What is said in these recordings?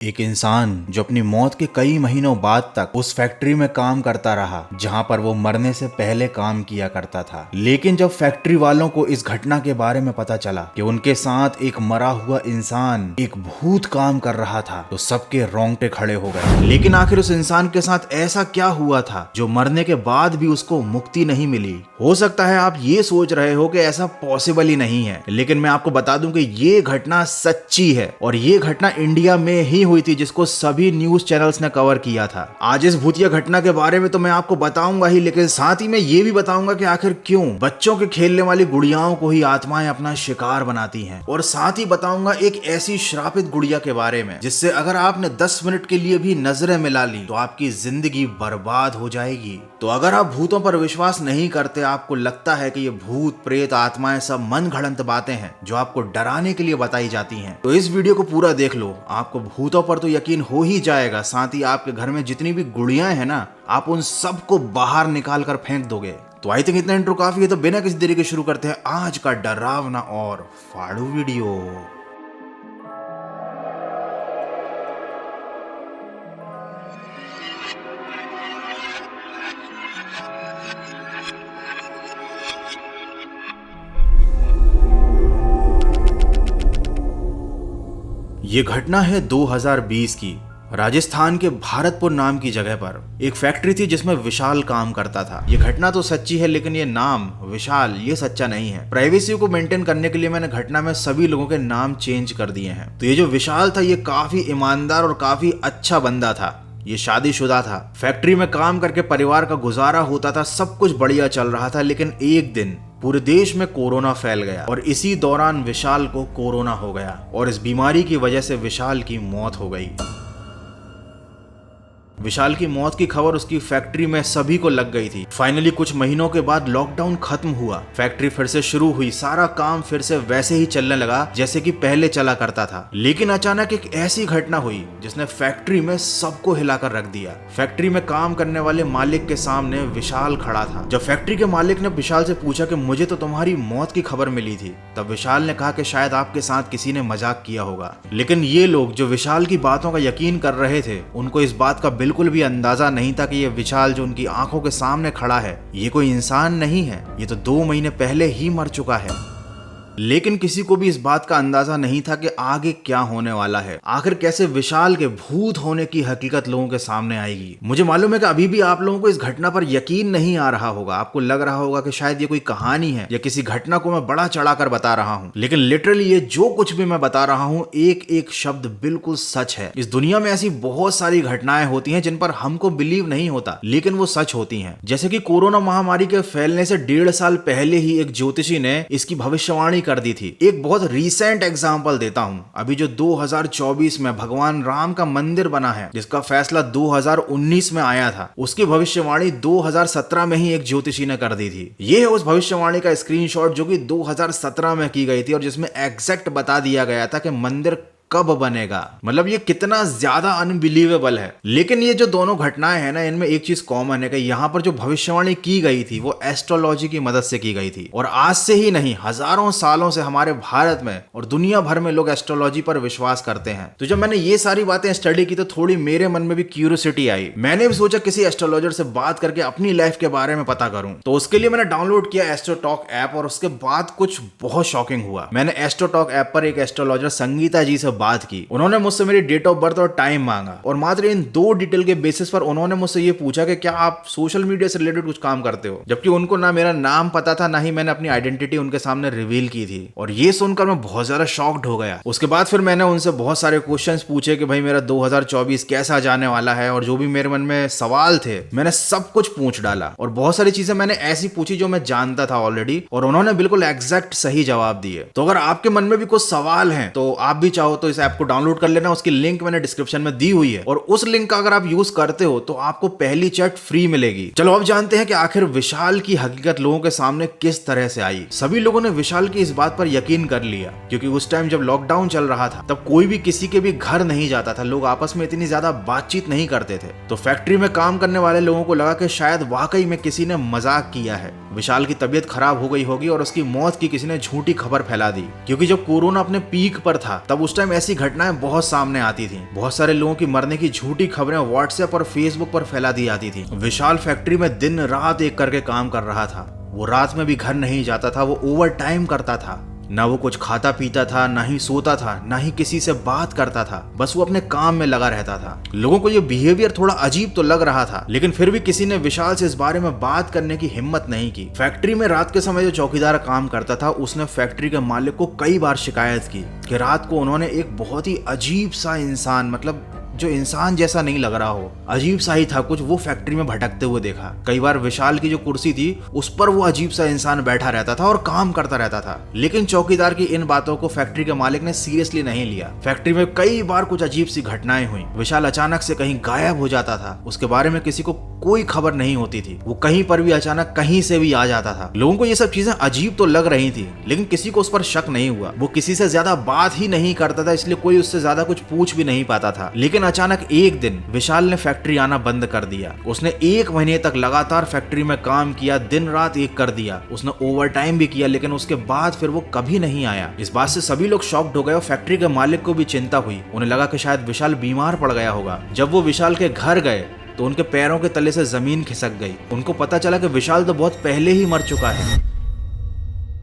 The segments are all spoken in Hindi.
एक इंसान जो अपनी मौत के कई महीनों बाद तक उस फैक्ट्री में काम करता रहा जहां पर वो मरने से पहले काम किया करता था। लेकिन जब फैक्ट्री वालों को इस घटना के बारे में पता चला कि उनके साथ एक मरा हुआ इंसान, एक भूत काम कर रहा था, तो सबके रोंगटे खड़े हो गए। लेकिन आखिर उस इंसान के साथ ऐसा क्या हुआ था जो मरने के बाद भी उसको मुक्ति नहीं मिली? हो सकता है आप ये सोच रहे हो कि ऐसा पॉसिबल ही नहीं है, लेकिन मैं आपको बता दूं कि ये घटना सच्ची है और ये घटना इंडिया में ही हुई थी, जिसको सभी न्यूज चैनल्स ने कवर किया था। आज इस भूतिया घटना के बारे में तो मैं आपको बताऊंगा ही, लेकिन साथ ही मैं ये भी बताऊंगा कि आखिर क्यों बच्चों के खेलने वाली गुड़ियाओं को ही आत्माएं अपना शिकार बनाती हैं, और साथ ही बताऊंगा एक ऐसी श्रापित गुड़िया के बारे में जिससे अगर आपने 10 मिनट के लिए भी नजरें मिला ली तो आपकी जिंदगी बर्बाद हो जाएगी। तो अगर आप भूतों पर विश्वास नहीं करते, आपको लगता है कि ये भूत प्रेत आत्माएं सब मन घड़ंत बातें हैं जो आपको डराने के लिए बताई जाती हैं, तो इस वीडियो को पूरा देख लो। आपको भूतों पर तो यकीन हो ही जाएगा, साथ ही आपके घर में जितनी भी गुड़ियां हैं ना, आप उन सबको बाहर निकाल कर फेंक दोगे। तो आई थिंक इतना इंट्रो काफी है, तो बिना किसी देरी के शुरू करते हैं आज का डरावना और फाड़ू वीडियो। ये घटना है 2020 की। राजस्थान के भारतपुर नाम की जगह पर एक फैक्ट्री थी जिसमें विशाल काम करता था। ये घटना तो सच्ची है, लेकिन ये नाम विशाल ये सच्चा नहीं है। प्राइवेसी को मेंटेन करने के लिए मैंने घटना में सभी लोगों के नाम चेंज कर दिए हैं। तो ये जो विशाल था, ये काफी ईमानदार और काफी अच्छा बंदा था। ये शादीशुदा था, फैक्ट्री में काम करके परिवार का गुजारा होता था, सब कुछ बढ़िया चल रहा था। लेकिन एक दिन पूरे देश में कोरोना फैल गया और इसी दौरान विशाल को कोरोना हो गया और इस बीमारी की वजह से विशाल की मौत हो गई। विशाल की मौत की खबर उसकी फैक्ट्री में सभी को लग गई थी। फाइनली कुछ महीनों के बाद लॉकडाउन खत्म हुआ, फैक्ट्री फिर से शुरू हुई, सारा काम फिर से वैसे ही चलने लगा जैसे कि पहले चला करता था। लेकिन अचानक एक ऐसी घटना हुई जिसने फैक्ट्री में सबको हिलाकर रख दिया। फैक्ट्री में काम करने वाले मालिक के सामने विशाल खड़ा था। जब फैक्ट्री के मालिक ने विशाल से पूछा कि मुझे तो तुम्हारी मौत की खबर मिली थी, तब विशाल ने कहा कि शायद आपके साथ किसी ने मजाक किया होगा। लेकिन ये लोग जो विशाल की बातों का यकीन कर रहे थे, उनको इस बात का बिल्कुल भी अंदाजा नहीं था कि ये विशाल जो उनकी आंखों के सामने खड़ा है, ये कोई इंसान नहीं है, ये तो 2 महीने पहले ही मर चुका है। लेकिन किसी को भी इस बात का अंदाजा नहीं था कि आगे क्या होने वाला है। आखिर कैसे विशाल के भूत होने की हकीकत लोगों के सामने आएगी। मुझे मालूम है कि अभी भी आप लोगों को इस घटना पर यकीन नहीं आ रहा होगा, आपको लग रहा होगा कि शायद ये कोई कहानी है या किसी घटना को मैं बड़ा चढ़ाकर बता रहा हूँ, लेकिन लिटरली ये जो कुछ भी मैं बता रहा हूँ, एक एक शब्द बिल्कुल सच है। इस दुनिया में ऐसी बहुत सारी घटनाएं होती हैं जिन पर हमको बिलीव नहीं होता, लेकिन वो सच होती हैं। जैसे कि कोरोना महामारी के फैलने से 1.5 साल पहले ही एक ज्योतिषी ने इसकी भविष्यवाणी कर दी थी। एक बहुत रीसेंट एग्जांपल देता हूं। अभी जो 2024 में भगवान राम का मंदिर बना है, जिसका फैसला 2019 में आया था, उसकी भविष्यवाणी 2017 में ही एक ज्योतिषी ने कर दी थी। ये है उस भविष्यवाणी का स्क्रीनशॉट जो कि 2017 में की गई थी और जिसमें एग्जैक्ट बता दिया गया था कि मंदिर कब बनेगा। मतलब ये कितना ज्यादा अनबिलीवेबल है। लेकिन ये जो दोनों घटनाएं हैं ना, इनमें एक चीज कॉमन है कि यहाँ पर जो भविष्यवाणी की गई थी वो एस्ट्रोलॉजी की मदद से की गई थी। और आज से ही नहीं, हजारों सालों से हमारे भारत में और दुनिया भर में लोग एस्ट्रोलॉजी पर विश्वास करते हैं। तो जब मैंने ये सारी बातें स्टडी की तो थोड़ी मेरे मन में भी क्यूरियोसिटी आई। मैंने भी सोचा किसी एस्ट्रोलॉजर से बात करके अपनी लाइफ के बारे में पता करूं। तो उसके लिए मैंने डाउनलोड किया एस्ट्रोटॉक ऐप और उसके बाद कुछ बहुत शॉकिंग हुआ। मैंने एस्ट्रोटॉक ऐप पर एक एस्ट्रोलॉजर संगीता जी से बात की। उन्होंने मुझसे मेरी डेट ऑफ बर्थ और टाइम मांगा और मात्र इन 2 डिटेल के बेसिस पर उन्होंने मुझसे ये पूछा कि क्या आप सोशल मीडिया से रिलेटेड कुछ काम करते हो, जबकि उनको ना मेरा नाम पता था, ना ही मैंने अपनी आइडेंटिटी उनके सामने रिवील की थी। और ये सुनकर मैं बहुत ज्यादा शॉक्ड हो गया। उसके बाद फिर मैंने उनसे बहुत सारे क्वेश्चंस पूछे कि भाई मेरा 2024 कैसा जाने वाला है, और जो भी मेरे मन में सवाल थे मैंने सब कुछ पूछ डाला। और बहुत सारी चीजें मैंने ऐसी पूछी जो मैं जानता था ऑलरेडी, और उन्होंने बिल्कुल एग्जैक्ट सही जवाब दिए। तो अगर आपके मन में भी कुछ सवाल हैं तो आप भी चाहो तो इस ऐप को डाउनलोड कर लेना। उसकी लिंक मैंने डिस्क्रिप्शन में दी हुई है और उस लिंक का अगर आप यूज करते हो तो आपको पहली चैट फ्री मिलेगी। चलो अब जानते हैं कि आखिर विशाल की हकीकत लोगों के सामने किस तरह से आई। सभी लोगों ने विशाल की इस बात पर यकीन कर लिया क्योंकि उस टाइम जब लॉकडाउन चल रहा था तब कोई भी किसी के भी घर नहीं जाता था, लोग आपस में इतनी ज्यादा बातचीत नहीं करते थे। तो फैक्ट्री में काम करने वाले लोगों को लगा कि शायद वाकई में किसी ने मजाक किया है, विशाल की तबीयत खराब हो गई होगी और उसकी मौत की किसी ने झूठी खबर फैला दी। क्योंकि जब कोरोना अपने पीक पर था तब उस टाइम ऐसी घटनाएं बहुत सामने आती थी। बहुत सारे लोगों की मरने की झूठी खबरें व्हाट्सएप और फेसबुक पर फैला दी जाती थी। विशाल फैक्ट्री में दिन रात एक करके काम कर रहा था। वो रात में भी घर नहीं जाता था, वो ओवर टाइम करता था। ना वो कुछ खाता पीता था, ना ही सोता था, ना ही किसी से बात करता था। बस वो अपने काम में लगा रहता था। लोगों को ये बिहेवियर थोड़ा अजीब तो लग रहा था, लेकिन फिर भी किसी ने विशाल से इस बारे में बात करने की हिम्मत नहीं की। फैक्ट्री में रात के समय जो चौकीदार काम करता था, उसने फैक्ट्री के मालिक को कई बार शिकायत की कि रात को उन्होंने एक बहुत ही अजीब सा इंसान, मतलब जो इंसान जैसा नहीं लग रहा हो, अजीब सा ही था कुछ, वो फैक्ट्री में भटकते हुए देखा। कई बार विशाल की जो कुर्सी थी उस पर वो अजीब सा इंसान बैठा रहता था और काम करता रहता था। लेकिन चौकीदार की इन बातों को फैक्ट्री के मालिक ने सीरियसली नहीं लिया। फैक्ट्री में कई बार कुछ अजीब सी घटनाएं हुई। विशाल अचानक से कहीं गायब हो जाता था, उसके बारे में किसी को कोई खबर नहीं होती थी। वो कहीं पर भी अचानक कहीं से भी आ जाता था। लोगों को ये सब चीजें अजीब तो लग रही थी, लेकिन किसी को उस पर शक नहीं हुआ। वो किसी से ज्यादा बात ही नहीं करता था, इसलिए कोई उससे ज्यादा कुछ पूछ भी नहीं पाता था। लेकिन अचानक एक दिन विशाल ने फैक्ट्री आना बंद कर दिया। उसने 1 महीने तक लगातार फैक्ट्री में काम किया, दिन रात एक कर दिया। उसने ओवर टाइम भी किया, लेकिन उसके बाद फिर वो कभी नहीं आया। इस बात से सभी लोग शॉक्ड हो गए और फैक्ट्री के मालिक को भी चिंता हुई। उन्हें लगा कि शायद विशाल बीमार पड़ गया होगा। जब वो विशाल के घर गए तो उनके पैरों के तले से जमीन खिसक गई। उनको पता चला कि विशाल तो बहुत पहले ही मर चुका है।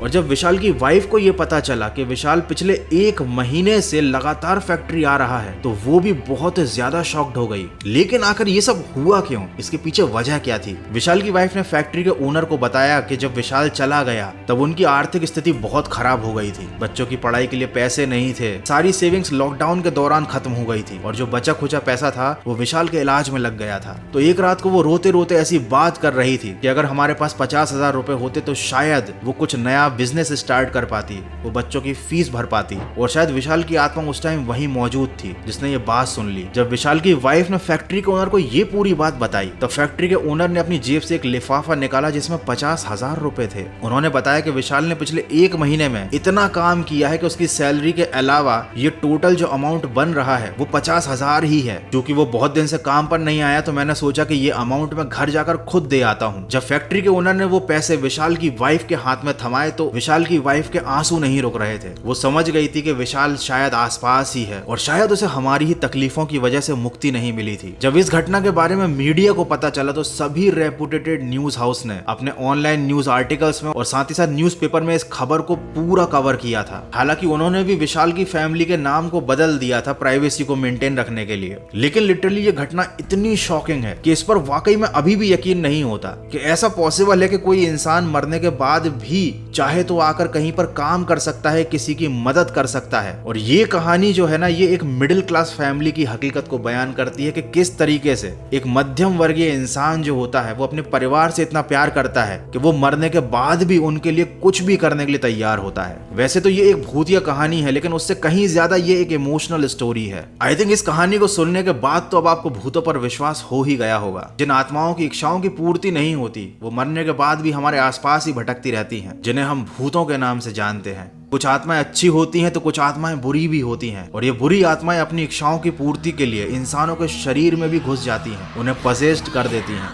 और जब विशाल की वाइफ को यह पता चला कि विशाल पिछले 1 महीने से लगातार फैक्ट्री आ रहा है, तो वो भी बहुत ज्यादा शॉक्ड हो गई। लेकिन आखिर ये सब हुआ क्यों, इसके पीछे वजह क्या थी? विशाल की वाइफ ने फैक्ट्री के ओनर को बताया कि जब विशाल चला गया तब उनकी आर्थिक स्थिति बहुत खराब हो गई थी। बच्चों की पढ़ाई के लिए पैसे नहीं थे, सारी सेविंग्स लॉकडाउन के दौरान खत्म हो गई थी, और जो बचा खुचा पैसा था वो विशाल के इलाज में लग गया था। तो एक रात को वो रोते रोते ऐसी बात कर रही थी कि अगर हमारे पास 50,000 रुपए होते तो शायद वो कुछ नया बिजनेस स्टार्ट कर पाती, वो बच्चों की फीस भर पाती। और शायद विशाल की आत्मा उस टाइम वहीं मौजूद थी जिसने ये बात सुन ली। जब विशाल की वाइफ ने फैक्ट्री के ओनर को ये पूरी बात बताई तो फैक्ट्री के ओनर ने अपनी जेब से एक लिफाफा निकाला जिसमें 50,000 रुपए थे। उन्होंने बताया कि विशाल ने पिछले 1 महीने में इतना काम किया है कि उसकी सैलरी के अलावा ये टोटल जो अमाउंट बन रहा है वो 50,000 ही है। क्योंकि वो बहुत दिन से काम पर नहीं आया तो मैंने सोचा कि ये अमाउंट मैं घर जाकर खुद दे आता हूँ। जब फैक्ट्री के ओनर ने वो पैसे विशाल की वाइफ के हाथ में थमाए तो विशाल की वाइफ के आंसू नहीं रुक रहे थे। वो समझ गई थी कि विशाल शायद आसपास ही है और शायद उसे हमारी ही तकलीफों की वजह से मुक्ति नहीं मिली थी। जब इस घटना के बारे में मीडिया को पता चला तो सभी रेपुटेटेड न्यूज हाउस ने अपने ऑनलाइन न्यूज आर्टिकल्स में और साथ ही साथ न्यूज़पेपर में इस खबर को पूरा कवर किया था। हालांकि उन्होंने भी विशाल की फैमिली के नाम को बदल दिया था प्राइवेसी को मेंटेन रखने के लिए। लेकिन लिटरली ये घटना इतनी शॉकिंग है कि इस पर वाकई में अभी भी यकीन नहीं होता कि ऐसा पॉसिबल है कि कोई इंसान मरने के बाद भी चाहे तो आकर कहीं पर काम कर सकता है, किसी की मदद कर सकता है। और ये कहानी जो है ना, ये एक मिडिल क्लास फैमिली की हकीकत को बयान करती है कि किस तरीके से एक मध्यम वर्गीय इंसान जो होता है वो अपने परिवार से इतना प्यार करता है कि वो मरने के बाद भी उनके लिए कुछ भी करने के लिए तैयार होता है। वैसे तो ये एक भूतिया कहानी है, लेकिन उससे कहीं ज्यादा ये एक इमोशनल स्टोरी है। आई थिंक इस कहानी को सुनने के बाद तो अब आपको भूतों पर विश्वास हो ही गया होगा। जिन आत्माओं की इच्छाओं की पूर्ति नहीं होती वो मरने के बाद भी हमारे आसपास ही भटकती रहती हैं, जिन्हें हम भूतों के नाम से जानते हैं। कुछ आत्माएं अच्छी होती हैं तो कुछ आत्माएं बुरी भी होती हैं, और ये बुरी आत्माएं अपनी इच्छाओं की पूर्ति के लिए इंसानों के शरीर में भी घुस जाती हैं, उन्हें पजेस्ड कर देती हैं।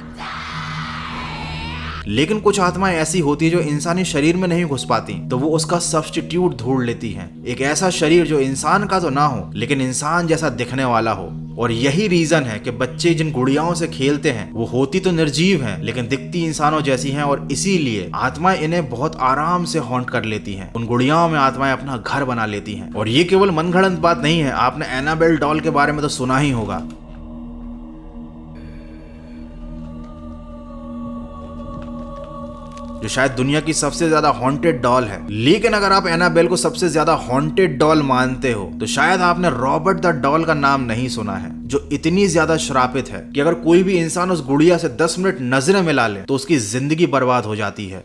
लेकिन कुछ आत्माएं ऐसी होती है जो इंसानी शरीर में नहीं घुस पाती, तो वो उसका सब्स्टिट्यूट ढूंढ लेती हैं, एक ऐसा शरीर जो इंसान का तो ना हो लेकिन इंसान जैसा दिखने वाला हो। और यही रीजन है कि बच्चे जिन गुड़ियाओं से खेलते हैं वो होती तो निर्जीव हैं लेकिन दिखती इंसानों जैसी हैं, और इसीलिए आत्माएं इन्हें बहुत आराम से हॉन्ट कर लेती हैं। उन गुड़ियाओं में आत्माएं अपना घर बना लेती हैं। और ये केवल मनगढ़ंत बात नहीं है, आपने एनाबेल डॉल के बारे में तो सुना ही होगा। जो शायद दुनिया की सबसे ज्यादा हॉन्टेड डॉल है। लेकिन अगर आप एनाबेल को सबसे ज्यादा हॉन्टेड डॉल मानते हो तो शायद आपने रॉबर्ट द डॉल का नाम नहीं सुना है, जो इतनी ज्यादा श्रापित है कि अगर कोई भी इंसान उस गुड़िया से 10 मिनट नजरें मिला ले तो उसकी जिंदगी बर्बाद हो जाती है।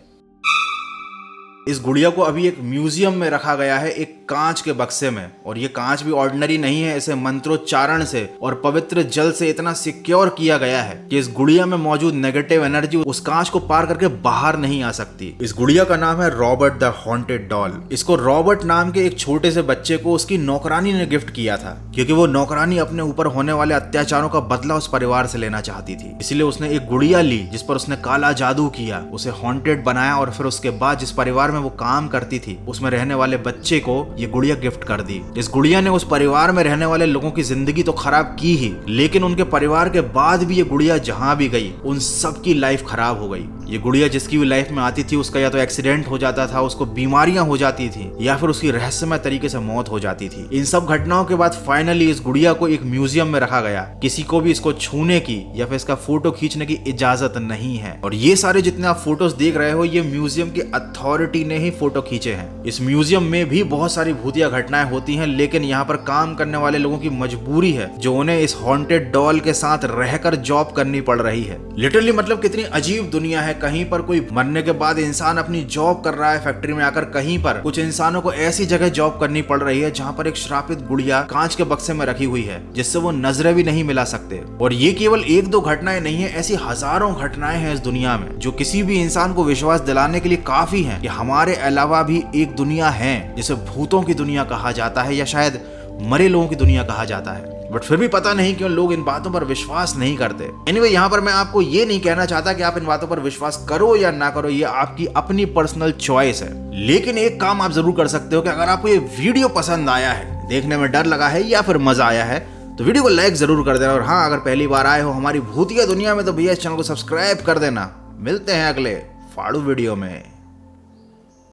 इस गुड़िया को अभी एक म्यूजियम में रखा गया है, एक कांच के बक्से में, और ये कांच भी ऑर्डिनरी नहीं है। इसे मंत्रोच्चारण से और पवित्र जल से इतना सिक्योर किया गया है कि इस गुड़िया में मौजूद नेगेटिव एनर्जी उस कांच को पार करके बाहर नहीं आ सकती। इस गुड़िया का नाम है रॉबर्ट द हॉन्टेड डॉल। इसको रॉबर्ट नाम के एक छोटे से बच्चे को उसकी नौकरानी ने गिफ्ट किया था, क्योंकि वो नौकरानी अपने ऊपर होने वाले अत्याचारों का बदला उस परिवार से लेना चाहती थी। इसलिए उसने एक गुड़िया ली जिस पर उसने काला जादू किया, उसे हॉन्टेड बनाया, और फिर उसके बाद जिस परिवार में में वो काम करती थी उसमें रहने वाले बच्चे को ये गुड़िया गिफ्ट कर दी। इस गुड़िया ने उस परिवार में रहने वाले लोगों की जिंदगी तो खराब की ही, लेकिन उनके परिवार के बाद भी ये गुड़िया जहां भी गई उन सब की लाइफ खराब हो गई। ये गुड़िया जिसकी भी लाइफ में आती थी उसका या तो एक्सीडेंट हो जाता था, उसको बीमारियां हो जाती थी, या फिर उसकी रहस्यमय तरीके से मौत हो जाती थी। इन सब घटनाओं के बाद फाइनली इस गुड़िया को एक म्यूजियम में रखा गया। किसी को भी इसको छूने की या फिर इसका फोटो खींचने की इजाजत नहीं है। और ये सारे जितने आप फोटोज देख रहे हो ये म्यूजियम की अथॉरिटी ने ही फोटो खींचे हैं। इस म्यूजियम में भी बहुत सारी भूतिया घटनाएं होती हैं, लेकिन यहाँ पर काम करने वाले लोगों की मजबूरी है जो उन्हें इस हॉन्टेड डॉल के साथ रहकर जॉब करनी पड़ रही है। लिटरली मतलब कितनी अजीब दुनिया है। कहीं पर कोई मरने के बाद इंसान अपनी जॉब कर रहा है फैक्ट्री में आकर, कहीं पर कुछ इंसानों को ऐसी जगह जॉब करनी पड़ रही है जहाँ पर एक श्रापित गुड़िया कांच के बक्से में रखी हुई है जिससे वो नजरें भी नहीं मिला सकते। और ये केवल एक दो घटनाएं नहीं है, ऐसी हजारों घटनाएं हैं इस दुनिया में जो किसी भी इंसान को विश्वास दिलाने के लिए काफी है कि हमारे अलावा भी एक दुनिया है जिसे भूतों की दुनिया कहा जाता है या शायद मरे लोगों की दुनिया कहा जाता है। बट फिर भी पता नहीं क्यों लोग इन बातों पर विश्वास नहीं करते। एनीवे, यहाँ पर मैं आपको ये नहीं कहना चाहता कि आप इन बातों पर विश्वास करो या ना करो, ये आपकी अपनी पर्सनल चॉइस है। लेकिन एक काम आप जरूर कर सकते हो कि अगर आपको ये वीडियो पसंद आया है, देखने में डर लगा है या फिर मजा आया है, तो वीडियो को लाइक जरूर कर देना। और हाँ, अगर पहली बार आए हो हमारी भूतिया दुनिया में तो भैया इस चैनल को सब्सक्राइब कर देना। मिलते हैं अगले फाड़ू वीडियो में।